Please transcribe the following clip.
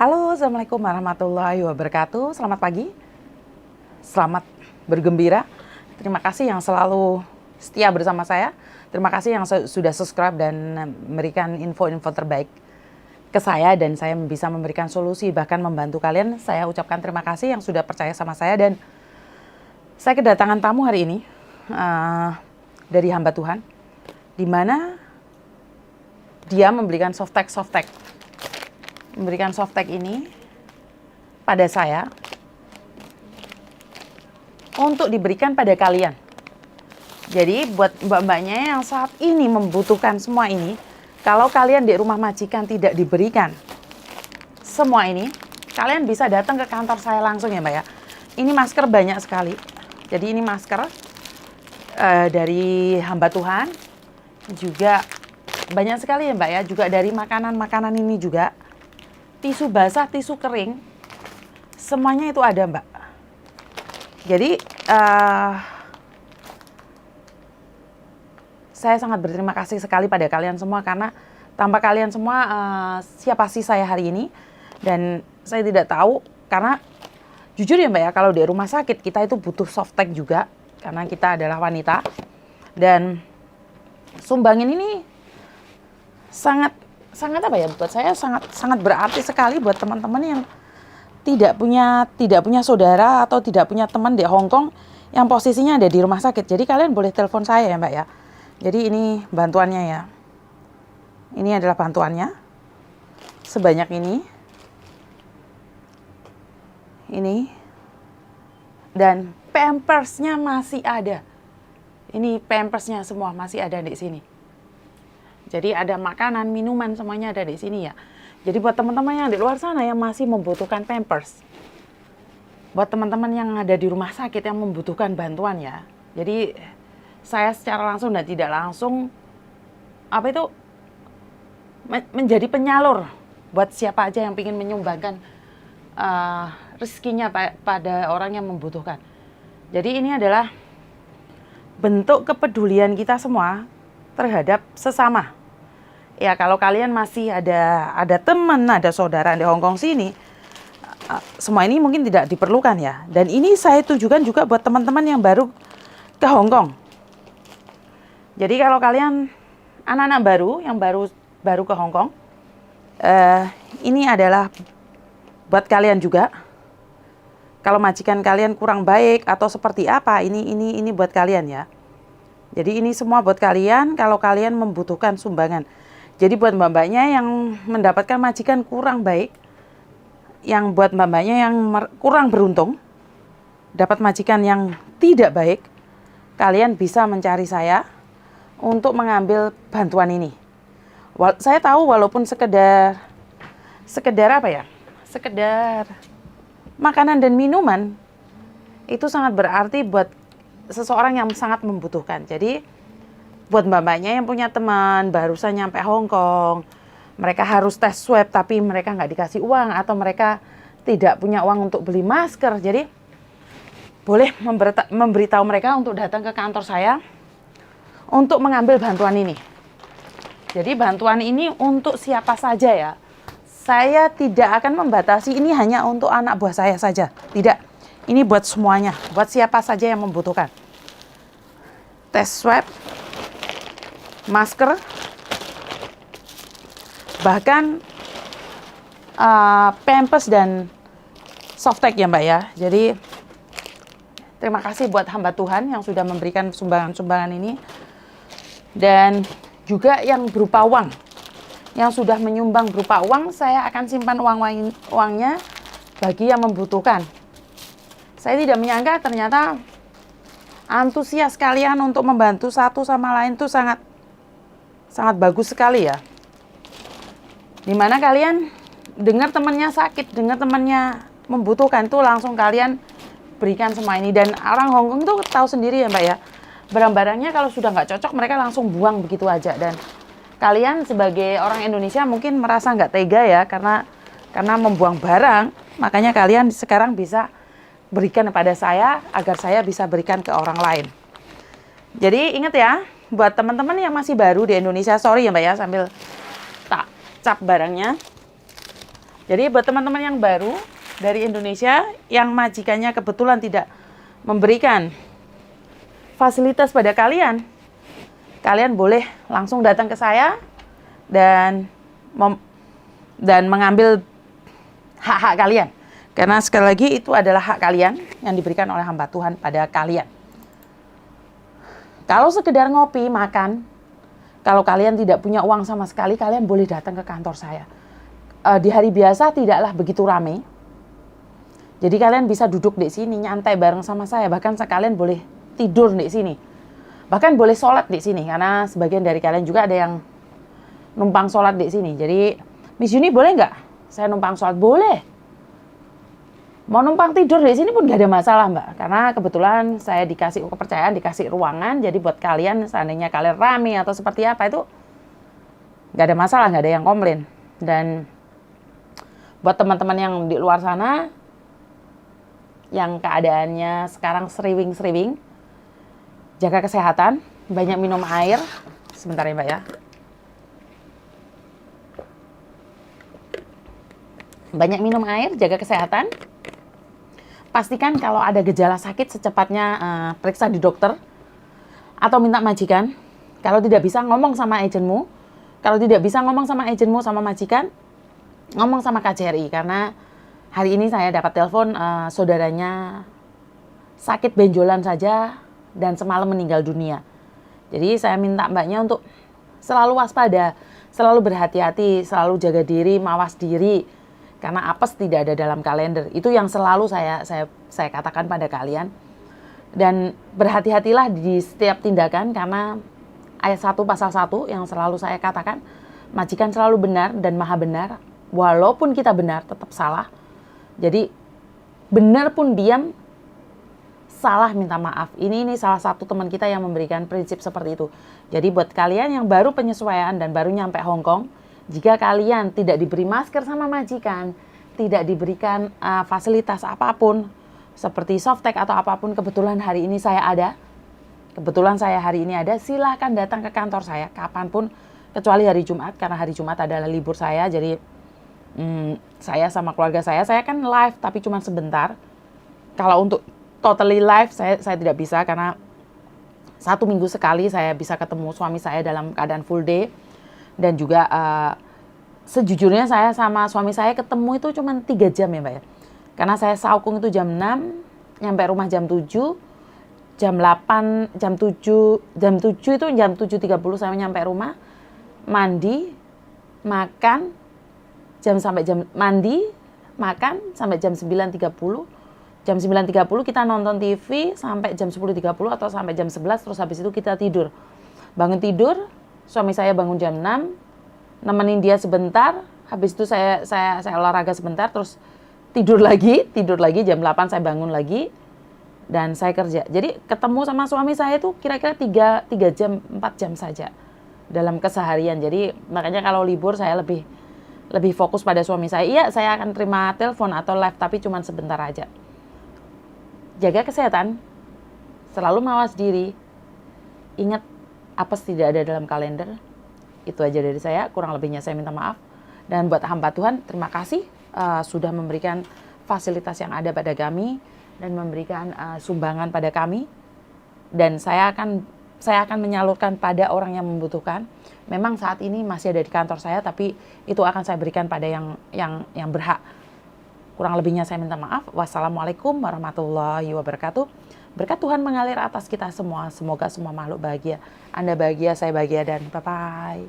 Halo, Assalamualaikum warahmatullahi wabarakatuh. Selamat pagi, selamat bergembira. Terima kasih yang selalu setia bersama saya. Terima kasih yang sudah subscribe dan memberikan info-info terbaik ke saya, dan saya bisa memberikan solusi bahkan membantu kalian. Saya ucapkan terima kasih yang sudah percaya sama saya, dan saya kedatangan tamu hari ini dari hamba Tuhan, di mana dia memberikan softtek ini pada saya untuk diberikan pada kalian. Jadi buat mbak-mbaknya yang saat ini membutuhkan semua ini, kalau kalian di rumah majikan tidak diberikan semua ini, kalian bisa datang ke kantor saya langsung ya mbak ya. Ini masker banyak sekali. Jadi ini masker dari hamba Tuhan, juga banyak sekali ya mbak ya. Juga dari makanan-makanan ini juga, tisu basah, tisu kering, semuanya itu ada mbak. Jadi saya sangat berterima kasih sekali pada kalian semua, karena tanpa kalian semua siapa sih saya hari ini. Dan saya tidak tahu, karena jujur ya mbak ya, kalau di rumah sakit kita itu butuh softtek juga, karena kita adalah wanita. Dan sumbangin ini sangat apa ya, buat saya sangat berarti sekali buat teman-teman yang tidak punya saudara atau tidak punya teman di Hong Kong yang posisinya ada di rumah sakit. Jadi kalian boleh telepon saya ya mbak ya. Jadi ini bantuannya ya. Ini adalah bantuannya. Sebanyak ini. Ini. Dan pampersnya masih ada. Ini pampersnya semua masih ada di sini. Jadi ada makanan, minuman, semuanya ada di sini ya. Jadi buat teman-teman yang di luar sana yang masih membutuhkan pampers, buat teman-teman yang ada di rumah sakit yang membutuhkan bantuan ya. Jadi saya secara langsung dan tidak langsung menjadi penyalur buat siapa aja yang ingin menyumbangkan rezekinya pada orang yang membutuhkan. Jadi ini adalah bentuk kepedulian kita semua terhadap sesama. Ya kalau kalian masih ada teman, ada saudara di Hong Kong sini, semua ini mungkin tidak diperlukan ya. Dan ini saya tujukan juga buat teman-teman yang baru ke Hong Kong. Jadi kalau kalian anak-anak baru yang baru ke Hong Kong, ini adalah buat kalian juga. Kalau majikan kalian kurang baik atau seperti apa, ini buat kalian ya. Jadi ini semua buat kalian kalau kalian membutuhkan sumbangan. Jadi buat mbak-mbaknya yang mendapatkan majikan kurang baik, yang buat mbak-mbaknya yang kurang beruntung, dapat majikan yang tidak baik, kalian bisa mencari saya untuk mengambil bantuan ini. Saya tahu walaupun sekedar apa ya, sekedar makanan dan minuman, itu sangat berarti buat seseorang yang sangat membutuhkan. Jadi buat mbak-mbaknya yang punya teman barusan nyampe Hong Kong, mereka harus tes swab tapi mereka nggak dikasih uang, atau mereka tidak punya uang untuk beli masker. Jadi boleh memberitahu mereka untuk datang ke kantor saya untuk mengambil bantuan ini. Jadi bantuan ini untuk siapa saja ya. Saya tidak akan membatasi ini hanya untuk anak buah saya saja. Tidak. Ini buat semuanya, buat siapa saja yang membutuhkan. Tes swab, masker, bahkan pampers dan softtek ya mbak ya. Jadi terima kasih buat hamba Tuhan yang sudah memberikan sumbangan-sumbangan ini. Dan juga yang berupa uang, yang sudah menyumbang berupa uang, saya akan simpan uangnya bagi yang membutuhkan. Saya tidak menyangka ternyata antusias kalian untuk membantu satu sama lain itu sangat bagus sekali ya. Dimana kalian dengar temannya sakit, dengar temannya membutuhkan, itu langsung kalian berikan semua ini. Dan orang Hong Kong tuh tahu sendiri ya mbak ya, barang-barangnya kalau sudah nggak cocok mereka langsung buang begitu aja. Dan kalian sebagai orang Indonesia mungkin merasa nggak tega ya, karena membuang barang, makanya kalian sekarang bisa berikan kepada saya agar saya bisa berikan ke orang lain. Jadi ingat ya, buat teman-teman yang masih baru di Indonesia, sorry ya mbak ya, sambil tak cap barangnya. Jadi buat teman-teman yang baru dari Indonesia yang majikannya kebetulan tidak memberikan fasilitas pada kalian, kalian boleh langsung datang ke saya dan mengambil hak-hak kalian. Karena sekali lagi itu adalah hak kalian yang diberikan oleh hamba Tuhan pada kalian. Kalau sekedar ngopi, makan, kalau kalian tidak punya uang sama sekali, kalian boleh datang ke kantor saya. Di hari biasa tidaklah begitu ramai. Jadi kalian bisa duduk di sini, nyantai bareng sama saya. Bahkan sekalian boleh tidur di sini. Bahkan boleh sholat di sini. Karena sebagian dari kalian juga ada yang numpang sholat di sini. Jadi, Miss Yuni boleh nggak saya numpang sholat? Boleh. Mau numpang tidur di sini pun nggak ada masalah, Mbak. Karena kebetulan saya dikasih kepercayaan, dikasih ruangan. Jadi buat kalian, seandainya kalian rame atau seperti apa itu, nggak ada masalah, nggak ada yang komplain. Dan buat teman-teman yang di luar sana, yang keadaannya sekarang seriwing-seriwing, jaga kesehatan, banyak minum air. Sebentar ya Mbak ya. Banyak minum air, jaga kesehatan. Pastikan kalau ada gejala sakit secepatnya periksa di dokter atau minta majikan. Kalau tidak bisa ngomong sama agenmu, kalau tidak bisa ngomong sama agenmu sama majikan, ngomong sama KJRI. Karena hari ini saya dapat telepon saudaranya sakit benjolan saja dan semalam meninggal dunia. Jadi saya minta mbaknya untuk selalu waspada, selalu berhati-hati, selalu jaga diri, mawas diri. Karena apes tidak ada dalam kalender. Itu yang selalu saya katakan pada kalian. Dan berhati-hatilah di setiap tindakan karena ayat 1 pasal 1 yang selalu saya katakan, majikan selalu benar dan maha benar. Walaupun kita benar tetap salah. Jadi benar pun diam, salah minta maaf. Ini salah satu teman kita yang memberikan prinsip seperti itu. Jadi buat kalian yang baru penyesuaian dan baru nyampe Hong Kong, jika kalian tidak diberi masker sama majikan, tidak diberikan fasilitas apapun, seperti softtek atau apapun, kebetulan hari ini saya ada, silahkan datang ke kantor saya kapanpun, kecuali hari Jumat, karena hari Jumat adalah libur saya, jadi saya sama keluarga saya kan live, tapi cuma sebentar. Kalau untuk totally live, saya tidak bisa, karena 1 minggu sekali saya bisa ketemu suami saya dalam keadaan full day. Dan juga sejujurnya saya sama suami saya ketemu itu cuma 3 jam ya Mbak ya. Karena saya saukung itu jam 6, nyampe rumah jam 7, jam 8, jam 7 itu jam 7.30 saya nyampe rumah, mandi, makan, makan sampai jam 9.30. Jam 9.30 kita nonton TV sampai jam 10.30 atau sampai jam 11, terus habis itu kita tidur. Bangun tidur, suami saya bangun jam 6, nemenin dia sebentar, habis itu saya olahraga sebentar, terus tidur lagi jam 8 saya bangun lagi, dan saya kerja. Jadi ketemu sama suami saya itu kira-kira 3 jam, 4 jam saja dalam keseharian. Jadi makanya kalau libur saya lebih fokus pada suami saya. Iya, saya akan terima telepon atau live, tapi cuma sebentar aja. Jaga kesehatan, selalu mawas diri, ingat apes tidak ada dalam kalender. Itu aja dari saya, kurang lebihnya saya minta maaf. Dan buat hamba Tuhan, terima kasih sudah memberikan fasilitas yang ada pada kami dan memberikan sumbangan pada kami. Dan saya akan menyalurkan pada orang yang membutuhkan. Memang saat ini masih ada di kantor saya, tapi itu akan saya berikan pada yang berhak. Kurang lebihnya saya minta maaf. Wassalamualaikum warahmatullahi wabarakatuh. Berkat Tuhan mengalir atas kita semua. Semoga semua makhluk bahagia. Anda bahagia, saya bahagia, dan bye-bye.